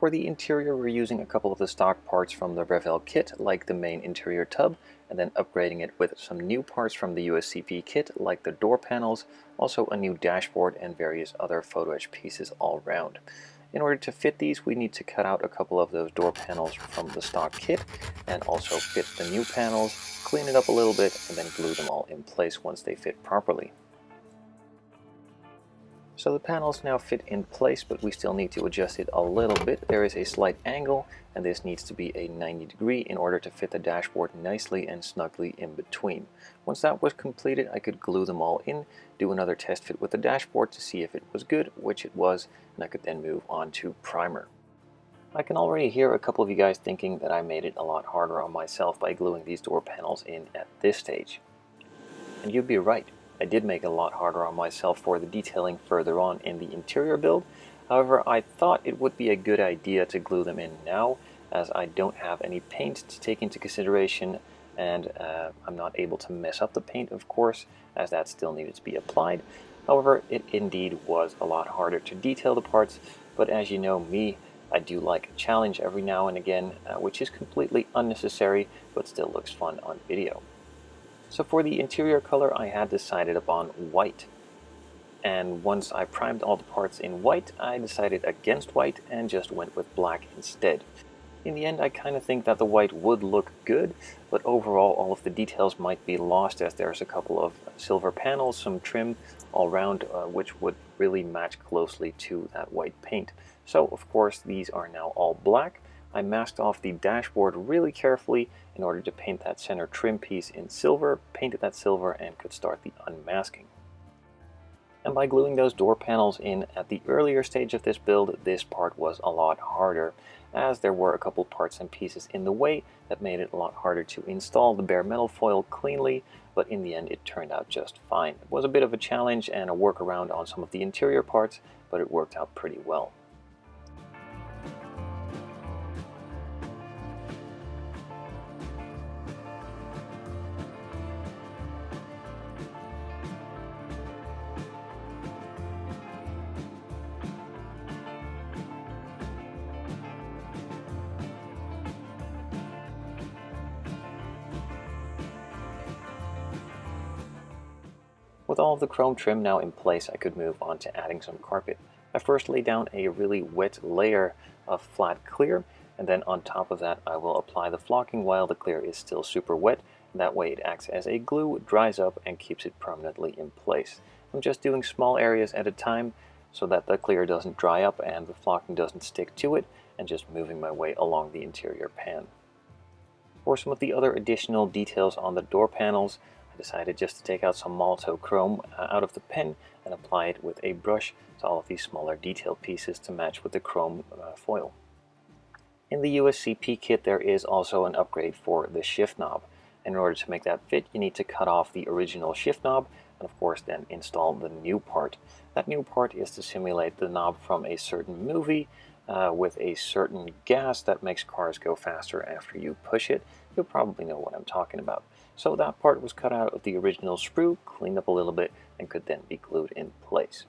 For the interior, we're using a couple of the stock parts from the Revell kit, like the main interior tub, and then upgrading it with some new parts from the USCP kit, like the door panels, also a new dashboard, and various other photo etch pieces all around. In order to fit these, we need to cut out a couple of those door panels from the stock kit, and also fit the new panels, clean it up a little bit, and then glue them all in place once they fit properly. So the panels now fit in place, but we still need to adjust it a little bit. There is a slight angle, and this needs to be a 90-degree in order to fit the dashboard nicely and snugly in between. Once that was completed, I could glue them all in, do another test fit with the dashboard to see if it was good, which it was, and I could then move on to primer. I can already hear a couple of you guys thinking that I made it a lot harder on myself by gluing these door panels in at this stage. And you'd be right. I did make it a lot harder on myself for the detailing further on in the interior build. However, I thought it would be a good idea to glue them in now, as I don't have any paint to take into consideration, and I'm not able to mess up the paint, of course, as that still needed to be applied. However, it indeed was a lot harder to detail the parts, but as you know me, I do like a challenge every now and again, which is completely unnecessary, but still looks fun on video. So for the interior color, I had decided upon white. And once I primed all the parts in white, I decided against white and just went with black instead. In the end, I kind of think that the white would look good, but overall all of the details might be lost, as there's a couple of silver panels, some trim all around, which would really match closely to that white paint. So of course these are now all black. I masked off the dashboard really carefully in order to paint that center trim piece in silver, painted that silver, and could start the unmasking. And by gluing those door panels in at the earlier stage of this build, this part was a lot harder, as there were a couple parts and pieces in the way that made it a lot harder to install the bare metal foil cleanly, but in the end it turned out just fine. It was a bit of a challenge and a workaround on some of the interior parts, but it worked out pretty well. With all of the chrome trim now in place, I could move on to adding some carpet. I first lay down a really wet layer of flat clear, and then on top of that I will apply the flocking while the clear is still super wet. That way it acts as a glue, dries up, and keeps it permanently in place. I'm just doing small areas at a time so that the clear doesn't dry up and the flocking doesn't stick to it, and just moving my way along the interior pan. For some of the other additional details on the door panels, I decided just to take out some Malto chrome out of the pen and apply it with a brush to all of these smaller detail pieces to match with the chrome foil. In the USCP kit, there is also an upgrade for the shift knob. In order to make that fit, you need to cut off the original shift knob and of course then install the new part. That new part is to simulate the knob from a certain movie with a certain gas that makes cars go faster after you push it. You'll probably know what I'm talking about. So that part was cut out of the original sprue, cleaned up a little bit, and could then be glued in place.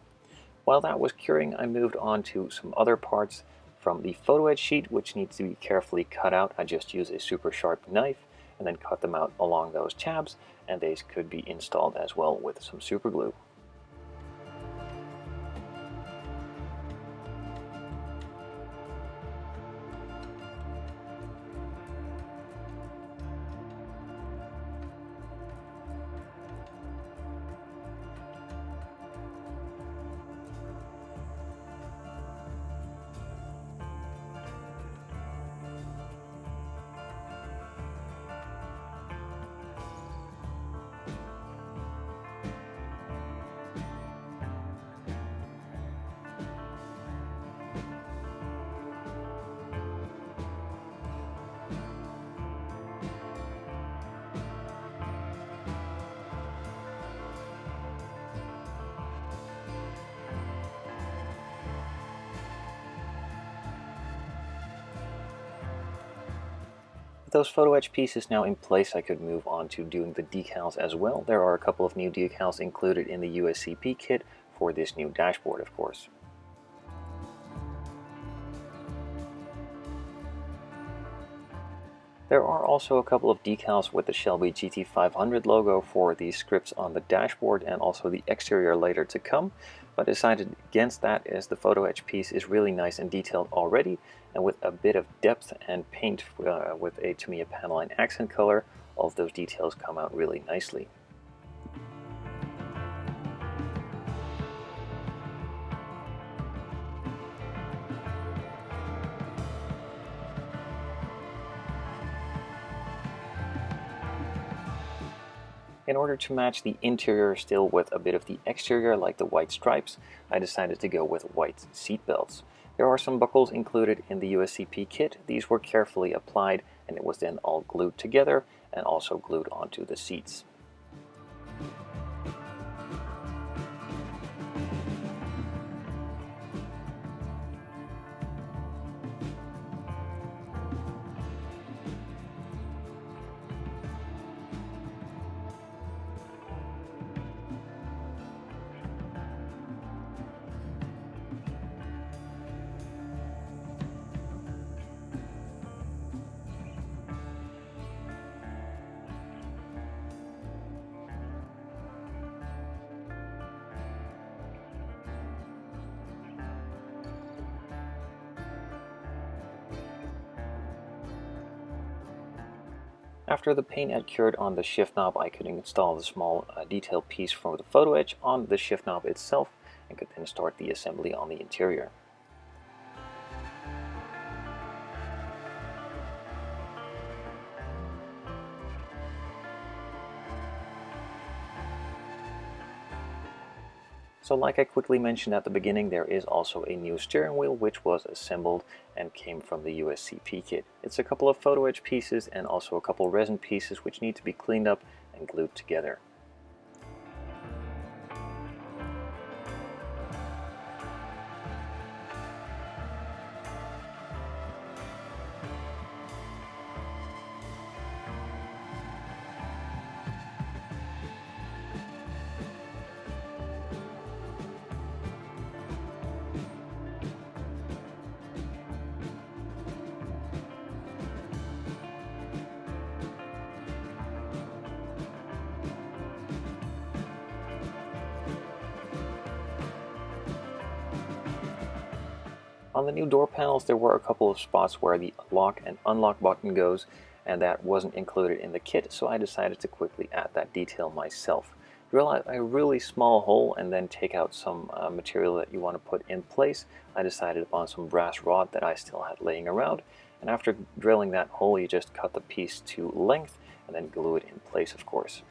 While that was curing, I moved on to some other parts from the photo etch sheet, which needs to be carefully cut out. I just use a super sharp knife and then cut them out along those tabs, and these could be installed as well with some super glue. With those photo etch pieces now in place, I could move on to doing the decals as well. There are a couple of new decals included in the USCP kit for this new dashboard, of course. There are also a couple of decals with the Shelby GT500 logo for the scripts on the dashboard and also the exterior later to come, but I decided against that as the photo etch piece is really nice and detailed already, and with a bit of depth and paint with a Tamiya Panelline accent color, all of those details come out really nicely. In order to match the interior still with a bit of the exterior like the white stripes, I decided to go with white seat belts. There are some buckles included in the USCP kit. These were carefully applied and it was then all glued together and also glued onto the seats. After the paint had cured on the shift knob, I could install the small detail piece from the photo etch on the shift knob itself and could then start the assembly on the interior. So like I quickly mentioned at the beginning, there is also a new steering wheel which was assembled and came from the USCP kit. It's a couple of photo etch pieces and also a couple resin pieces which need to be cleaned up and glued together. On the new door panels, there were a couple of spots where the lock and unlock button goes, and that wasn't included in the kit, so I decided to quickly add that detail myself. Drill out a really small hole and then take out some material that you want to put in place. I decided upon some brass rod that I still had laying around, and after drilling that hole, you just cut the piece to length and then glue it in place, of course.